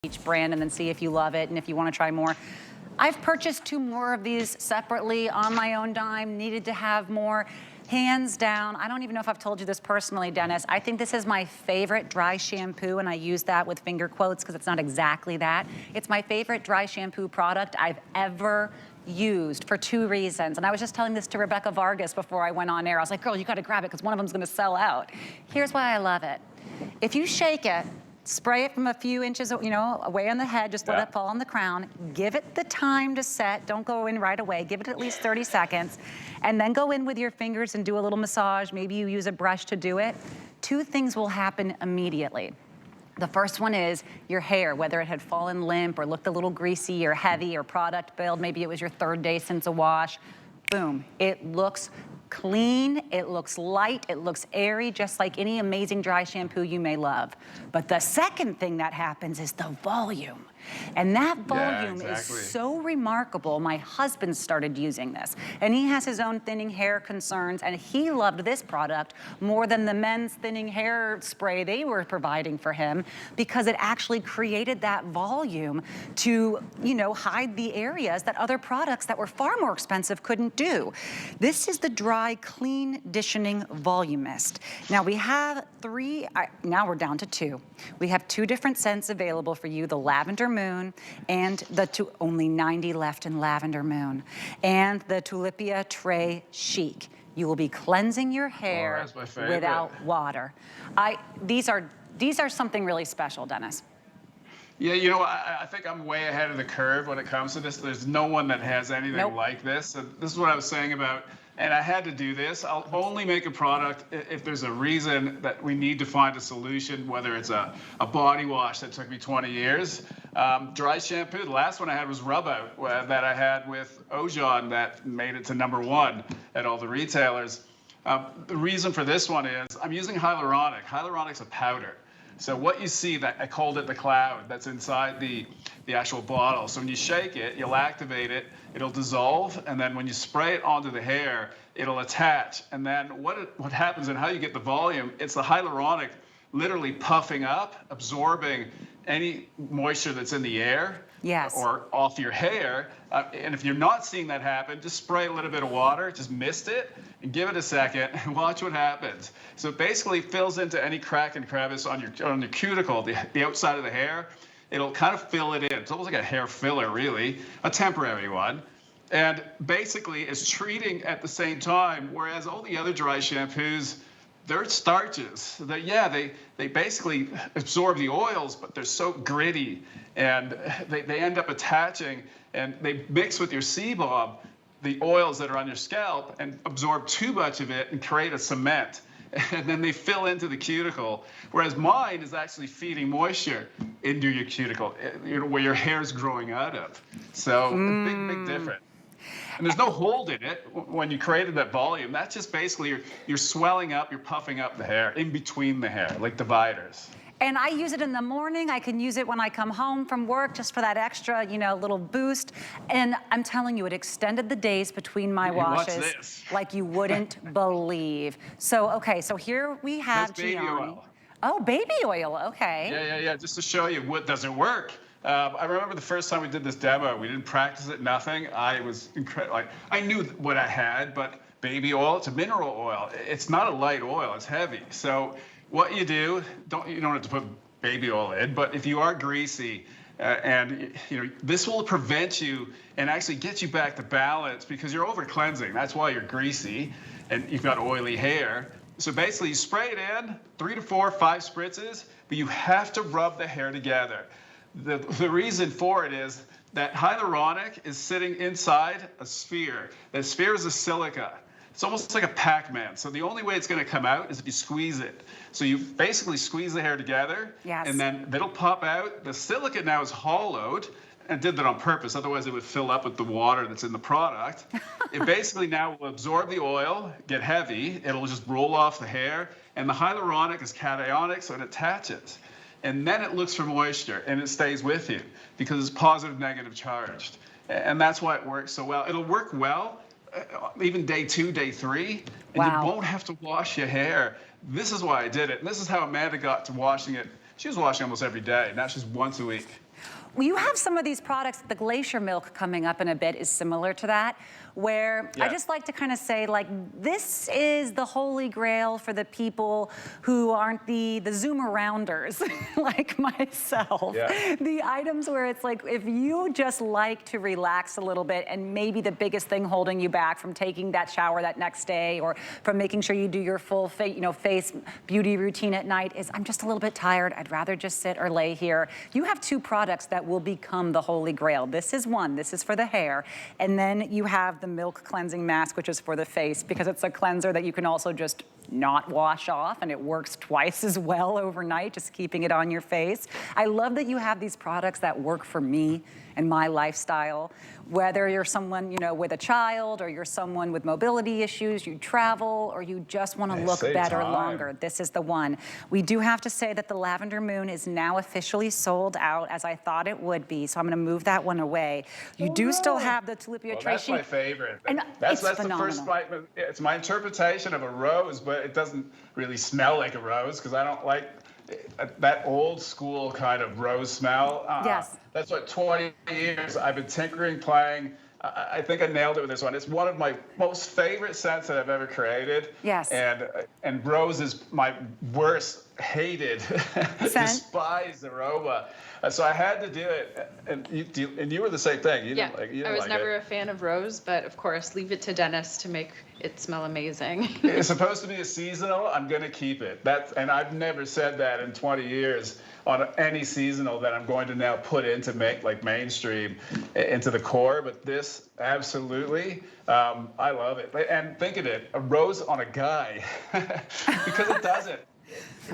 each brand and then see if you love it and if you want to try more. I've purchased 2 more of these separately on my own dime, needed to have more. Hands down, I don't even know if I've told you this personally, Dennis, I think this is my favorite dry shampoo, and I use that with finger quotes because it's not exactly that. It's my favorite dry shampoo product I've ever used for 2 reasons. And I was just telling this to Rebecca Vargas before I went on air. I was like, girl, you gotta grab it because one of them's gonna sell out. Here's why I love it. If you shake it, spray it from a few inches, you know, away on the head, just let it fall on the crown. Give it the time to set. Don't go in right away. Give it at least 30 seconds. And then go in with your fingers and do a little massage. Maybe you use a brush to do it. 2 things will happen immediately. The first one is your hair, whether it had fallen limp or looked a little greasy or heavy or product build, maybe it was your 3rd day since a wash, boom, it looks clean, it looks light, it looks airy, just like any amazing dry shampoo you may love. But the second thing that happens is the volume. And that volume is so remarkable. My husband started using this, and he has his own thinning hair concerns, and he loved this product more than the men's thinning hair spray they were providing for him, because it actually created that volume to, you know, hide the areas that other products that were far more expensive couldn't do. This is the Dry CLEANditioning VOLUmist. Now we have 3, now we're down to 2. We have 2 different scents available for you, the Lavender Moon and the only 90 left in Lavender Moon, and the Tulipia Tray Chic. You will be cleansing your hair without water. These are something really special, Dennis. Yeah, you know, I think I'm way ahead of the curve when it comes to this. There's no one that has anything like this. And this is what I was saying about, and I had to do this. I'll only make a product if there's a reason that we need to find a solution, whether it's a body wash that took me 20 years. Dry shampoo, the last one I had was Rub Out that I had with Ojon that made it to #1 at all the retailers. The reason for this one is I'm using hyaluronic. Hyaluronic's a powder. So what you see, that I called it the cloud, that's inside the actual bottle. So when you shake it, you'll activate it, it'll dissolve, and then when you spray it onto the hair, it'll attach. And then what happens and how you get the volume, it's the hyaluronic literally puffing up, absorbing any moisture that's in the air or off your hair. And if you're not seeing that happen, just spray a little bit of water, just mist it, and give it a second, and watch what happens. So it basically fills into any crack and crevice on your cuticle, the outside of the hair. It'll kind of fill it in. It's almost like a hair filler, really, a temporary one. And basically, it's treating at the same time, whereas all the other dry shampoos, they're starches. They basically absorb the oils, but they're so gritty, and they end up attaching, and they mix with your sebum, the oils that are on your scalp, and absorb too much of it and create a cement. And then they fill into the cuticle, whereas mine is actually feeding moisture into your cuticle, where your hair's growing out of. So big difference. And there's no hold in it when you created that volume. That's just basically you're swelling up, you're puffing up the hair, in between the hair, like dividers. And I use it in the morning. I can use it when I come home from work, just for that extra, you know, little boost. And I'm telling you, it extended the days between my washes like you wouldn't believe. So, okay, so here we have baby oil. Oh, baby oil, okay. Yeah, just to show you what doesn't work. I remember the first time we did this demo, we didn't practice it, nothing. I was incredible. Like, I knew what I had, but baby oil, it's a mineral oil. It's not a light oil, it's heavy. So what you do, you don't have to put baby oil in, but if you are greasy, and you know, this will prevent you and actually get you back to balance, because you're over cleansing. That's why you're greasy and you've got oily hair. So basically you spray it in, 3 to 4, 5 spritzes, but you have to rub the hair together. The reason for it is that hyaluronic is sitting inside a sphere. That sphere is a silica. It's almost like a Pac-Man. So the only way it's going to come out is if you squeeze it. So you basically squeeze the hair together, and then it'll pop out. The silica now is hollowed, and did that on purpose. Otherwise, it would fill up with the water that's in the product. It basically now will absorb the oil, get heavy. It'll just roll off the hair, and the hyaluronic is cationic, so it attaches. And then it looks for moisture, and it stays with you because it's positive, negative charged. And that's why it works so well. It'll work well even day 2, day 3, and you won't have to wash your hair. This is why I did it. And this is how Amanda got to washing it. She was washing almost every day. Now she's once a week. Well, you have some of these products, the Glacier Milk coming up in a bit is similar to that, where I just like to kind of say, like, this is the holy grail for the people who aren't the Zoom arounders like myself. Yeah. The items where it's like, if you just like to relax a little bit, and maybe the biggest thing holding you back from taking that shower that next day or from making sure you do your full face beauty routine at night is, I'm just a little bit tired, I'd rather just sit or lay here. You have two products that will become the holy grail. This is one, this is for the hair, and then you have the Milk Cleansing Mask, which is for the face, because it's a cleanser that you can also just not wash off, and it works twice as well overnight, just keeping it on your face. I love that you have these products that work for me and my lifestyle. Whether you're someone, with a child, or you're someone with mobility issues, you travel, or you just want to look better longer, this is the one. We do have to say that the Lavender Moon is now officially sold out, as I thought it would be, so I'm going to move that one away. You do still have the Tulipia Tracy. That's my favorite. And that's phenomenal. The first, it's my interpretation of a rose, but it doesn't really smell like a rose, because I don't like that old school kind of rose smell. Yes. That's what 20 years I've been tinkering, playing. I think I nailed it with this one. It's one of my most favorite scents that I've ever created. Yes. And rose is my worst hated, despised aroma. So I had to do it. And you were the same thing. You didn't like it. I was never a fan of rose, but of course, leave it to Dennis to make it smell amazing. It's supposed to be a seasonal. I'm going to keep it. And I've never said that in 20 years on any seasonal that I'm going to now put into mainstream, into the core. But this, absolutely, I love it. And think of it, a rose on a guy, because it doesn't.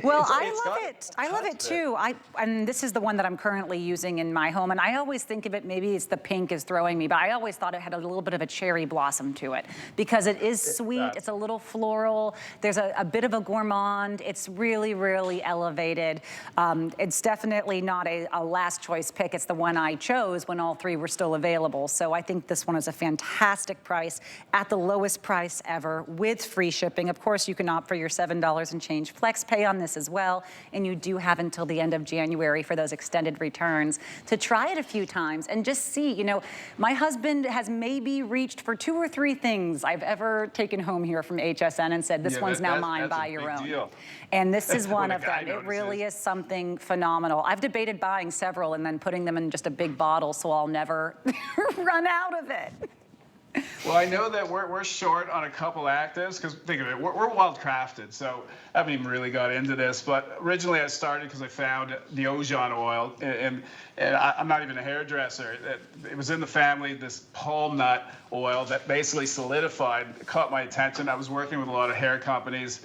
Well, I love it. I love it too. And this is the one that I'm currently using in my home. And I always think of it, maybe it's the pink is throwing me, but I always thought it had a little bit of a cherry blossom to it, because it is sweet. It's a little floral. There's a bit of a gourmand. It's really, really elevated. It's definitely not a last choice pick. It's the one I chose when all three were still available. So I think this one is a fantastic price at the lowest price ever with free shipping. Of course, you can opt for your $7 and change flex pay on this as well, and you do have until the end of January for those extended returns to try it a few times and just see. My husband has maybe reached for 2 or 3 things I've ever taken home here from HSN and said, this one's now mine, buy your own. Deal. And this is one of them. It really is something phenomenal. I've debated buying several and then putting them in just a big bottle so I'll never run out of it. Well, I know that we're short on a couple actives, because think of it, we're wild crafted, so I haven't even really got into this. But originally I started because I found the Ojon oil, and I'm not even a hairdresser. It was in the family, this palm nut oil that basically solidified, caught my attention. I was working with a lot of hair companies,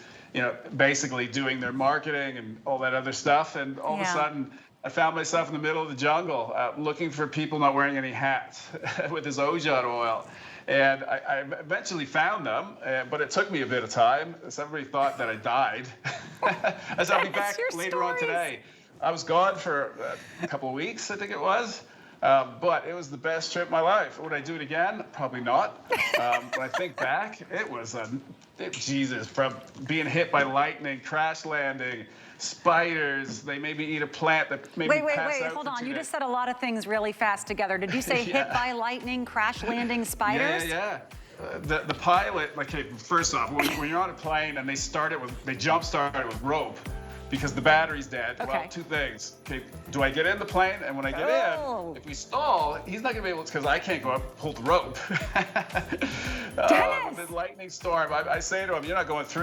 basically doing their marketing and all that other stuff, and all of a sudden I found myself in the middle of the jungle looking for people not wearing any hats with this Ojon oil. And I eventually found them, but it took me a bit of time. Somebody thought that I died. As I'll be back later on today. I was gone for a couple of weeks, I think it was. But it was the best trip of my life. Would I do it again? Probably not. When I think back, it was Jesus, from being hit by lightning, crash landing, spiders, they made me eat a plant that made me pass out. Hold on. You just said a lot of things really fast together. Did you say hit by lightning, crash landing, spiders? Yeah. The pilot, first off, when you're on a plane and they jump started with rope because the battery's dead. Okay. Well, 2 things. Okay, do I get in the plane? And when I get in, if we stall, he's not gonna be able to, because I can't go up, pull the rope. Dennis! The lightning storm, I say to him, you're not going through.